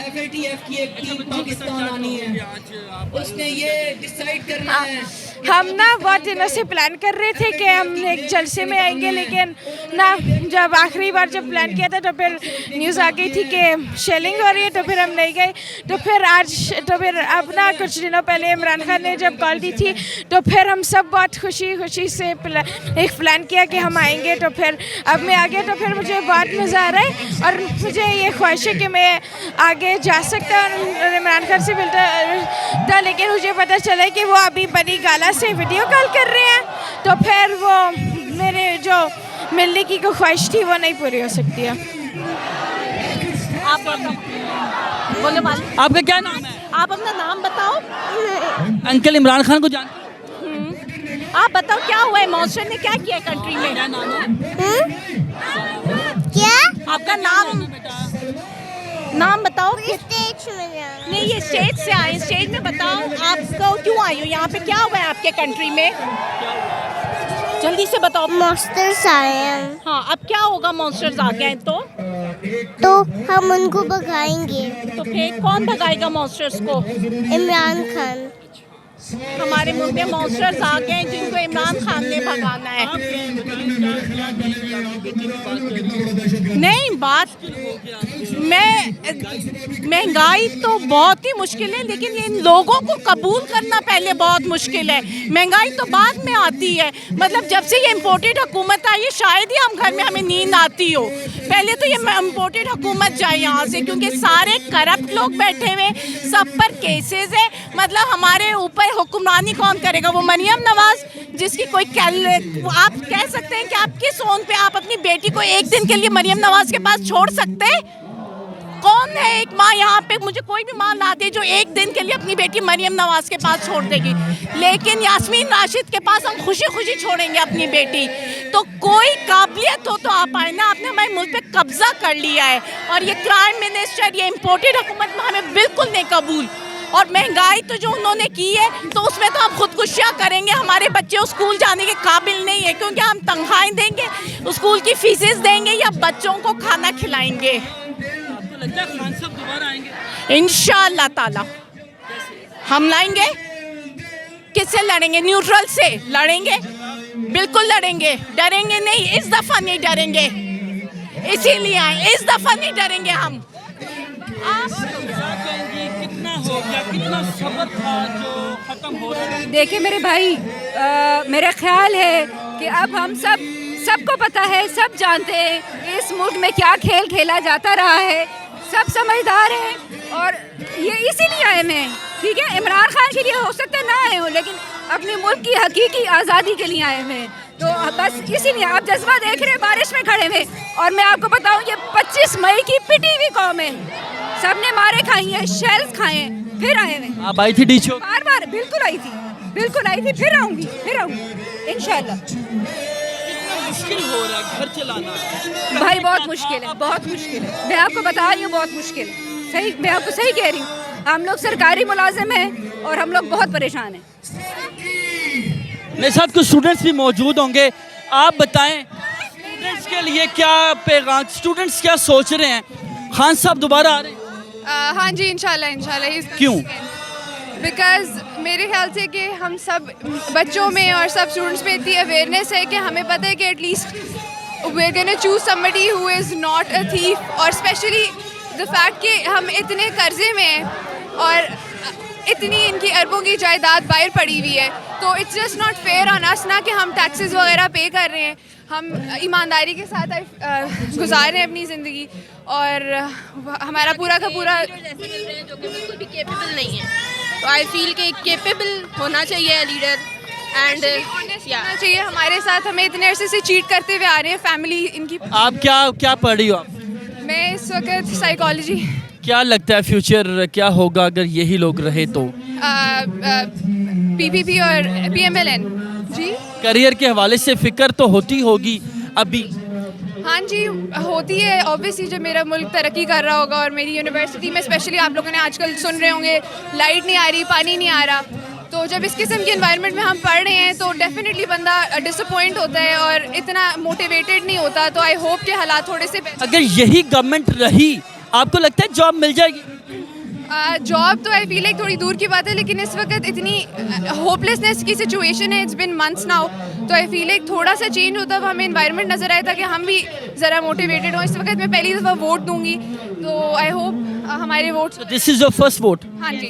FATF की एक team Pakistan आनी है, उसने ये डिसाइड करना है। हम ना बहुत दिनों से प्लान कर रहे थे कि हम एक जलसे में आएंगे, लेकिन ना जब आखिरी बार जब प्लान किया था तो फिर न्यूज़ आ गई थी कि शेलिंग हो रही है, तो फिर हम नहीं गए। तो फिर अब ना कुछ दिनों पहले इमरान खान ने जब कॉल दी थी तो फिर हम सब बहुत खुशी से एक प्लान किया कि हम आएंगे। तो फिर अब मैं आ गया तो फिर मुझे बहुत मज़ा आ रहा है और मुझे ये ख्वाहिश है कि मैं आगे जा सकता और इमरान खान से मिलता था, लेकिन मुझे पता चला कि वो अभी बनी गाला से वीडियो कॉल कर रहे हैं, तो फिर वो मेरे जो मिलने की ख्वाहिश थी वो नहीं पूरी हो सकती है। आप बोलो मालिक, आपका क्या नाम है? आप अपना नाम बताओ। अंकल इमरान खान को जानते आप बताओ क्या हुआ है, मॉन्स्टर ने क्या किया कंट्री में? क्या नाम है? क्या आपका नाम बताओ। स्टेज में नहीं, ये स्टेज से आए, स्टेज में बताओ आपको क्यों आई हो यहाँ पे, क्या हुआ है आपके कंट्री में, जल्दी से बताओ। मॉन्स्टर्स आए हैं हाँ, अब क्या होगा मॉन्स्टर्स आ गए तो हम उनको भगाएंगे। तो फिर कौन भगाएगा मॉन्स्टर्स को? इमरान खान। हमारे मुल्क में मॉन्स्टर्स आ गए हैं जिनको इमरान खान ने भगाना है। नहीं, बात महंगाई तो बहुत ही मुश्किल है, लेकिन इन लोगों को कबूल करना पहले बहुत मुश्किल है। महंगाई तो बाद में आती है, मतलब जब से ये इम्पोर्टेड हुकूमत आई है शायद ही हम घर में हमें नींद आती हो। पहले तो ये इम्पोर्टेड हुकूमत जाए यहाँ से, क्योंकि सारे करप्ट लोग बैठे हुए, सब पर केसेस है। मतलब हमारे ऊपर हुक्मरानी कौन करेगा? वो मरियम नवाज, जिसकी कोई आप कह सकते हैं कि आप किस ओन पे आप अपनी बेटी को एक दिन के लिए मरियम नवाज के पास छोड़ सकते हैं? कौन है एक माँ यहाँ पे? मुझे कोई भी माँ ला दे जो एक दिन के लिए अपनी बेटी मरियम नवाज के पास छोड़ देगी, लेकिन यास्मीन राशिद के पास हम खुशी छोड़ेंगे अपनी बेटी। तो कोई काबिलियत हो तो आप आए ना, आपने हमारे मुल्क पे कब्जा कर लिया है, और ये प्राइम मिनिस्टर, ये इम्पोर्टेड हुकूमत में हमें बिल्कुल नहीं कबूल। और महंगाई तो जो उन्होंने की है तो उसमें तो हम खुदकुशियाँ करेंगे। हमारे बच्चे स्कूल जाने के काबिल नहीं है, क्योंकि हम तनख्वाहें देंगे, स्कूल की फीसेस देंगे या बच्चों को खाना खिलाएंगे। आपको लगता है खान साहब दोबारा आएंगे? इंशाअल्लाह ताला हम लाएंगे। किससे लड़ेंगे? न्यूट्रल से लड़ेंगे, बिल्कुल लड़ेंगे, डरेंगे नहीं, इस दफा नहीं डरेंगे, इसीलिए आए, इस दफा नहीं डरेंगे हम। कितना हो गया, कितना सब्र था जो खत्म हो रहा है? देखिए मेरे भाई, मेरा ख्याल है कि अब हम सबको पता है, सब जानते हैं कि इस मुल्क में क्या खेल खेला जाता रहा है, सब समझदार हैं और ये इसीलिए आए हैं। ठीक है, इमरान खान के लिए हो सकता है ना आए हो, लेकिन अपने मुल्क की हकीकी आज़ादी के लिए आए हैं। तो बस इसीलिए आप जज्बा देख रहे हैं, बारिश में खड़े हुए। और मैं आपको बताऊं, ये 25 मई की पिटी हुई कौम है, सबने मारे खाई हैं, शेल्स खाए हैं, फिर आए हैं। आप आई थी डी शो? बार बिल्कुल आई थी, फिर आऊँगी इंशाल्लाह। मुश्किल हो रहा है घर चलाना भाई, बहुत मुश्किल है, मैं आपको बता रही हूँ, बहुत मुश्किल है। सही, मैं आपको सही कह रही हूँ। हम लोग सरकारी मुलाजिम हैं और हम लोग बहुत परेशान हैं। मेरे साथ कुछ स्टूडेंट्स भी मौजूद होंगे। आप बताएं, स्टूडेंट्स के लिए क्या पैगाम, स्टूडेंट्स क्या सोच रहे हैं? खान साहब दोबारा आ रहे हैं? हाँ जी, इंशाल्लाह। क्यों? बिकॉज मेरे ख्याल से कि हम सब बच्चों में और सब स्टूडेंट्स में इतनी अवेयरनेस है कि हमें पता है कि at least we are gonna choose somebody who is not a thief, और स्पेशली द फैक्ट कि हम इतने कर्जे में हैं और इतनी इनकी अरबों की जायदाद बाहर पड़ी हुई है, तो it's just not fair on us ना कि हम टैक्सेस वगैरह पे कर रहे हैं। हम ईमानदारी के साथ गुजार रहे हैं अपनी ज़िंदगी, और हमारा पूरा का पूरा जो बिल्कुल भी केपेबल नहीं है। तो आई फील कि केपेबल होना चाहिए लीडर, एंड होना चाहिए हमारे साथ। हमें इतने अरसे से चीट करते हुए आ रहे हैं फैमिली इनकी। आप क्या पढ़ रही हो आप? मैं इस वक्त साइकोलॉजी। क्या लगता है फ्यूचर क्या होगा अगर यही लोग रहे तो? PPP और PMLN जी। करियर के हवाले से फिक्र तो होती होगी अभी? हाँ जी, होती है ऑब्वियसली। जब मेरा मुल्क तरक्की कर रहा होगा और मेरी यूनिवर्सिटी में स्पेशली आप लोगों ने आजकल सुन रहे होंगे लाइट नहीं आ रही, पानी नहीं आ रहा, तो जब इस किस्म के एनवायरनमेंट में हम पढ़ रहे हैं तो डेफिनेटली बंदा डिसअपॉइंट होता है और इतना मोटिवेटेड नहीं होता। तो आई होप कि हालात थोड़े से अगर यही गवर्नमेंट रही, आपको लगता है जॉब मिल जाएगी? जॉब तो आई फील लाइक थोड़ी दूर की बात है, लेकिन इस वक्त इतनी होपलेसनेस की सिचुएशन है, इट्स बिन मंथ्स नाउ, तो आई फील लाइक थोड़ा सा चेंज होता अब हमें इन्वायरमेंट नज़र आया था कि हम भी ज़रा मोटिवेटेड हों। इस वक्त मैं पहली दफ़ा वोट दूंगी, तो आई होप हमारे vote. This is your first vote? हाँ जी।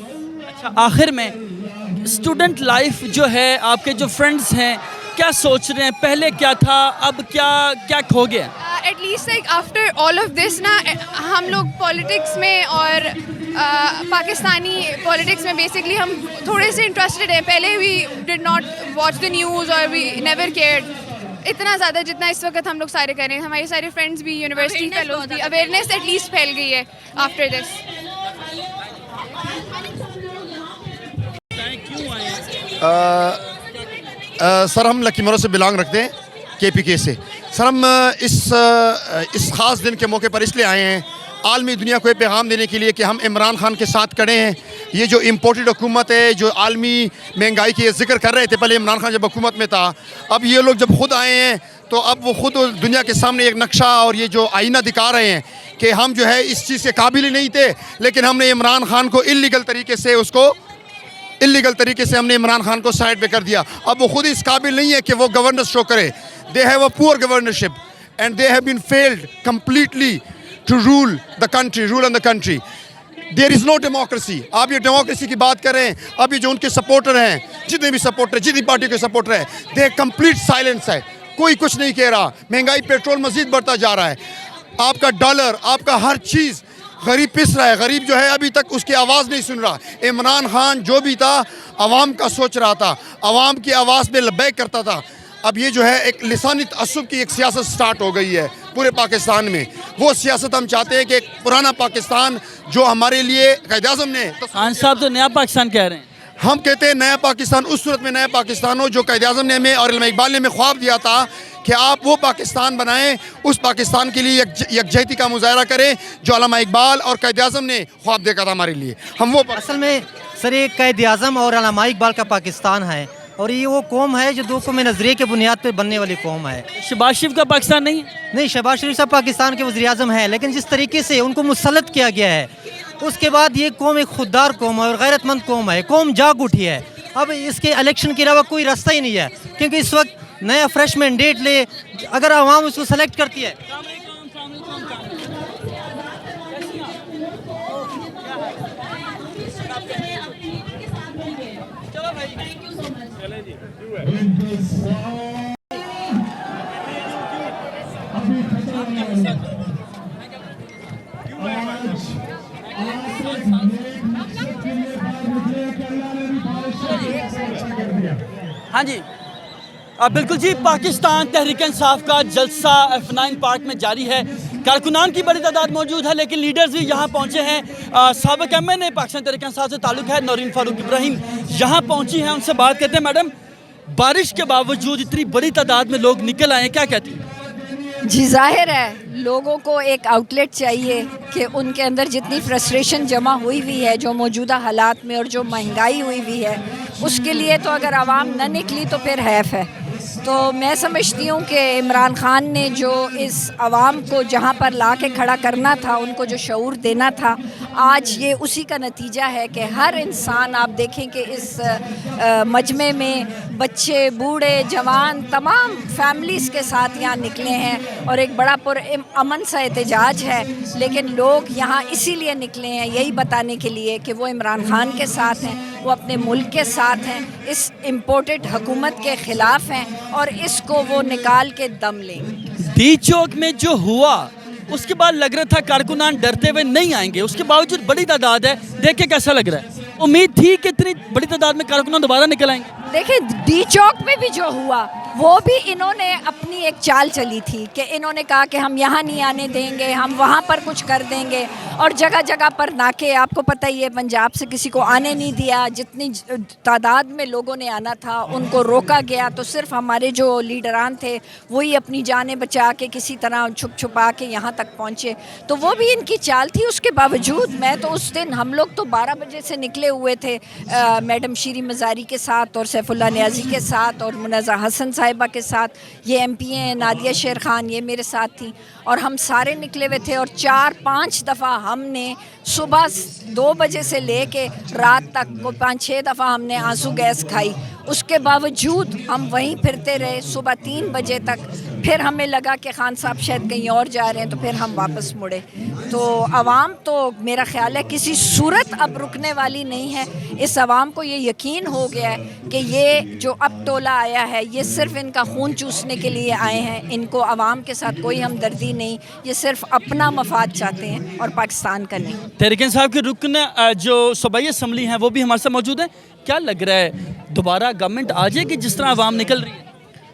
अच्छा, आखिर में स्टूडेंट लाइफ जो है, आपके जो फ्रेंड्स हैं क्या सोच रहे हैं? पहले क्या था, अब क्या खो गया? At least like after all of this ना, हम लोग पॉलिटिक्स में और पाकिस्तानी पॉलिटिक्स में बेसिकली हम थोड़े से इंटरेस्टेड हैं। पहले we did not watch the news और वी नेवर केयर्ड इतना ज़्यादा जितना इस वक्त हम लोग सारे कर रहे हैं। हमारे सारे फ्रेंड्स भी, यूनिवर्सिटी फेलोज भी, अवेयरनेस एटलीस्ट फैल गई है आफ्टर दिस। सर हम लकीमरो से बिलोंग रखते हैं, KPK से। सर हम इस ख़ास दिन के मौके पर इसलिए आए हैं, आलमी दुनिया को ये पैगाम देने के लिए कि हम इमरान खान के साथ खड़े हैं। ये जो इम्पोर्टेड हुकूमत है, जो आलमी महंगाई की जिक्र कर रहे थे पहले इमरान खान जब हुकूमत में था, अब ये लोग जब खुद आए हैं तो अब वो खुद दुनिया के सामने एक नक्शा और ये जो आईना दिखा रहे हैं कि हम जो है इस चीज़ के काबिल ही नहीं थे, लेकिन हमने इमरान खान को इल्लीगल तरीके से हमने इमरान खान को साइड पे कर दिया। अब वो खुद इस काबिल नहीं है कि वो गवर्नेंस शो करे। They have a poor governorship and they have been failed completely to rule on the country. There is no democracy. आप ये डेमोक्रेसी की बात करें, अभी जो उनके सपोर्टर हैं, जितने भी सपोर्टर, जितनी पार्टी के सपोर्टर हैं, दे कंप्लीट साइलेंस है, कोई कुछ नहीं कह रहा। महंगाई, पेट्रोल मजीद बढ़ता जा रहा है, आपका डॉलर, आपका हर चीज़, गरीब पिस रहा है। गरीब जो है अभी तक उसकी आवाज़ नहीं सुन रहा। इमरान खान जो भी था आवाम का सोच रहा था, आवाम की आवाज़ में लबैक करता था। अब ये जो है एक लिसानी तअस्सुब की एक सियासत स्टार्ट हो गई है पूरे पाकिस्तान में। वो सियासत हम चाहते हैं कि एक पुराना पाकिस्तान जो हमारे लिए क़ायद-ए-आज़म ने, तो खान साहब तो नया पाकिस्तान कह रहे हैं। हम कहते हैं नया पाकिस्तान उस सूरत में नया पाकिस्तान हो जो क़ायद-ए-आज़म ने हमें और अल्लामा इकबाल ने हमें ख्वाब दिया था कि आप वो पाकिस्तान बनाएं, उस पाकिस्तान के लिए यकजहती का मुजाहरा करें जो अल्लामा इकबाल और क़ायद-ए-आज़म ने ख्वाब देखा था हमारे लिए। हम वो असल में सर ये क़ायद-ए-आज़म और अल्लामा इकबाल का पाकिस्तान है, और ये वो कौम है जो दो कौमी नज़रिए के बुनियाद पर बनने वाली कौम है। शहबाज शरीफ का पाकिस्तान नहीं? नहीं, शहबाज शरीफ साहब पाकिस्तान के वज़ीर-ए-आज़म हैं, लेकिन जिस तरीके से उनको मुसल्लत किया गया है, उसके बाद ये कौम एक खुददार कौम है और गैरतमंद कौम है। कौम जाग उठी है। अब इसके इलेक्शन के अलावा कोई रास्ता ही नहीं है, क्योंकि इस वक्त नया फ्रेश मैंडेट ले, अगर आवाम उसको सेलेक्ट करती है। हाँ जी, बिल्कुल जी। पाकिस्तान तहरीक इंसाफ का जलसा F9 पार्क में जारी है। कारकुनान की बड़ी तादाद मौजूद है, लेकिन लीडर्स भी यहाँ पहुँचे हैं। साबिक MN पाकिस्तान तहरीक इंसाफ से ताल्लुक़ है, नौरीन फारूक इब्राहिम यहाँ पहुँची हैं। उनसे बात करते हैं। मैडम, बारिश के बावजूद इतनी बड़ी तादाद में लोग निकल आए हैं, क्या कहती हैं? जी, जाहिर है लोगों को एक आउटलेट चाहिए कि उनके अंदर जितनी फ्रस्ट्रेशन जमा हुई हुई है जो मौजूदा हालात में और जो महंगाई हुई हुई है, उसके लिए तो अगर आवाम न निकली तो फिर हैफ है। तो मैं समझती हूँ कि इमरान खान ने जो इस आवाम को जहाँ पर ला के खड़ा करना था, उनको जो शऊर देना था, आज ये उसी का नतीजा है कि हर इंसान, आप देखें कि इस मजमे में बच्चे, बूढ़े, जवान, तमाम फैमिलीज़ के साथ यहाँ निकले हैं और एक बड़ा अमन सा एहतजाज है। लेकिन लोग यहाँ इसीलिए निकले हैं, यही बताने के लिए कि वो इमरान खान के साथ हैं, वो अपने मुल्क के साथ हैं, इस इम्पोर्टेड हुकूमत के ख़िलाफ़ हैं और इसको वो निकाल के दम लेंगे। डी चौक में जो हुआ उसके बाद लग रहा था कारकुनान डरते हुए नहीं आएंगे, उसके बावजूद बड़ी तादाद है। देख के कैसा लग रहा है? उम्मीद थी कि इतनी बड़ी तादाद में कारकुनान दोबारा निकल आएंगे? देखिए, डी चौक में भी जो हुआ वो भी इन्होंने अपनी एक चाल चली थी कि इन्होंने कहा कि हम यहाँ नहीं आने देंगे, हम वहाँ पर कुछ कर देंगे, और जगह जगह पर नाके, आपको पता ही है पंजाब से किसी को आने नहीं दिया। जितनी तादाद में लोगों ने आना था उनको रोका गया, तो सिर्फ हमारे जो लीडरान थे वही अपनी जानें बचा के किसी तरह छुप छुपा के यहाँ तक पहुँचे। तो वो भी इनकी चाल थी। उसके बावजूद मैं तो उस दिन, हम लोग तो 12 बजे से निकले हुए थे मैडम शीरी मज़ारी के साथ और सैफुल्लाह नियाज़ी के साथ और मुनज़्ज़र हसन साहिबा के साथ, ये MP हैं नादिया शेर खान, ये मेरे साथ थी, और हम सारे निकले हुए थे। और 4-5 दफ़ा हमने सुबह 2 बजे से लेके रात तक को 5-6 दफ़ा हमने आंसू गैस खाई। उसके बावजूद हम वहीं फिरते रहे सुबह 3 बजे तक। फिर हमें लगा कि खान साहब शायद कहीं और जा रहे हैं, तो फिर हम वापस मुड़े। तो आवाम तो मेरा ख्याल है किसी सूरत अब रुकने वाली नहीं है। इस आवाम को ये यकीन हो गया है कि ये जो अब टोला आया है ये सिर्फ इनका खून चूसने के लिए आए हैं। इनको आवाम के साथ कोई हमदर्दी नहीं, ये सिर्फ अपना मफाद चाहते हैं और पाकिस्तान का नहीं। तहरीक इंसाफ के रुकन जो सूबाई असम्बली हैं वो भी हमारे साथ मौजूद हैं। क्या लग रहा है दोबारा गवर्नमेंट आ जाएगी जिस तरह आवाम निकल रही है?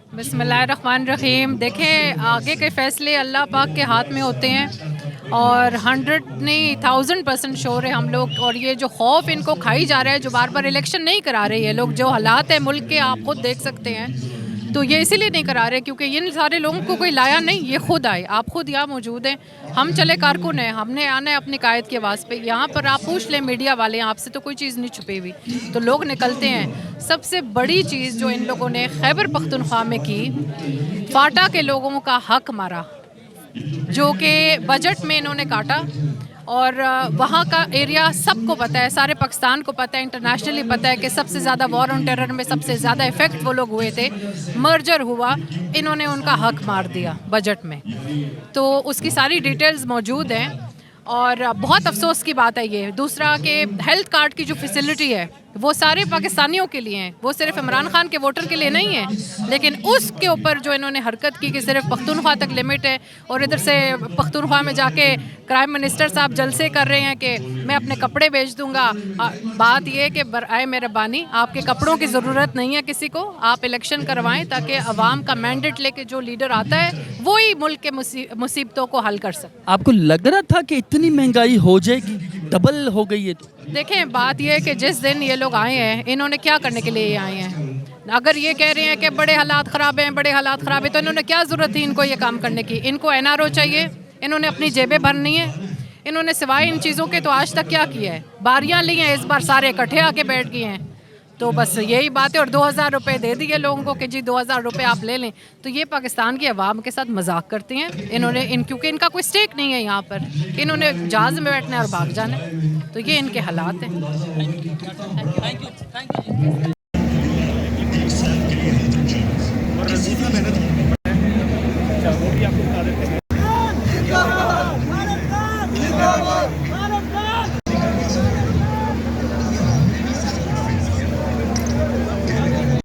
बिस्मिल्लाहिर्रहमानिर्रहीम। देखें, आगे के फ़ैसले अल्लाह पाक के हाथ में होते हैं और 100 नहीं 1000% श्योर है हम लोग। और ये जो खौफ इनको खाई जा रहा है, जो बार बार इलेक्शन नहीं करा रहे हैं लोग, जो हालात है मुल्क के आप खुद देख सकते हैं, तो ये इसीलिए नहीं करा रहे क्योंकि इन सारे लोगों को कोई लाया नहीं, ये खुद आए। आप खुद यहाँ मौजूद हैं, हम चले कारकुन हैं, हमने आना है अपनी कायद के आवाज़ पे। यहाँ पर आप पूछ लें मीडिया वाले, आपसे तो कोई चीज़ नहीं छुपी हुई, तो लोग निकलते हैं। सबसे बड़ी चीज़ जो इन लोगों ने खैबर पख्तूनख्वा में की, फाटा के लोगों का हक मारा, जो कि बजट में इन्होंने काटा। और वहाँ का एरिया सबको पता है, सारे पाकिस्तान को पता है, इंटरनेशनली पता है कि सबसे ज़्यादा वॉर ऑन टेरर में सबसे ज़्यादा इफ़ेक्ट वो लोग हुए थे। मर्जर हुआ, इन्होंने उनका हक मार दिया बजट में। तो उसकी सारी डिटेल्स मौजूद हैं और बहुत अफसोस की बात है ये। दूसरा कि हेल्थ कार्ड की जो फैसिलिटी है वो सारे पाकिस्तानियों के लिए हैं, वो सिर्फ इमरान खान के वोटर के लिए नहीं है। लेकिन उसके ऊपर जो इन्होंने हरकत की कि सिर्फ पख्तूनख्वा तक लिमिट है, और इधर से पख्तूनख्वा में जाके प्राइम मिनिस्टर साहब जलसे कर रहे हैं कि मैं अपने कपड़े बेच दूंगा। बात यह है कि बराए मेहरबानी, आपके कपड़ों की ज़रूरत नहीं है किसी को, आप इलेक्शन करवाएं ताकि अवाम का मैंडेट लेके जो लीडर आता है वही मुल्क के मुसीबतों को हल कर सके। आपको लग रहा था कि इतनी महंगाई हो जाएगी, डबल हो गई है? तो देखें, बात यह है कि जिस दिन ये लोग आए हैं, इन्होंने क्या करने के लिए आए हैं? अगर ये कह रहे हैं कि बड़े हालात ख़राब हैं, बड़े हालात ख़राब है, तो इन्होंने क्या ज़रूरत थी इनको ये काम करने की? इनको NRO चाहिए, इन्होंने अपनी जेबें भरनी है। इन्होंने सिवाय इन चीज़ों के तो आज तक क्या किया है? बारियाँ ली हैं, इस बार सारे इकट्ठे आके बैठ गए हैं। तो बस यही बात है। और 2000 रुपये दे दिए लोगों को कि जी 2000 रुपये आप ले लें। तो ये पाकिस्तान की आवाम के साथ मजाक करते हैं इन्होंने, क्योंकि इनका कोई स्टेक नहीं है यहाँ पर, इन्होंने जहाज़ में बैठना है और भाग जाना है। तो ये इनके हालात हैं।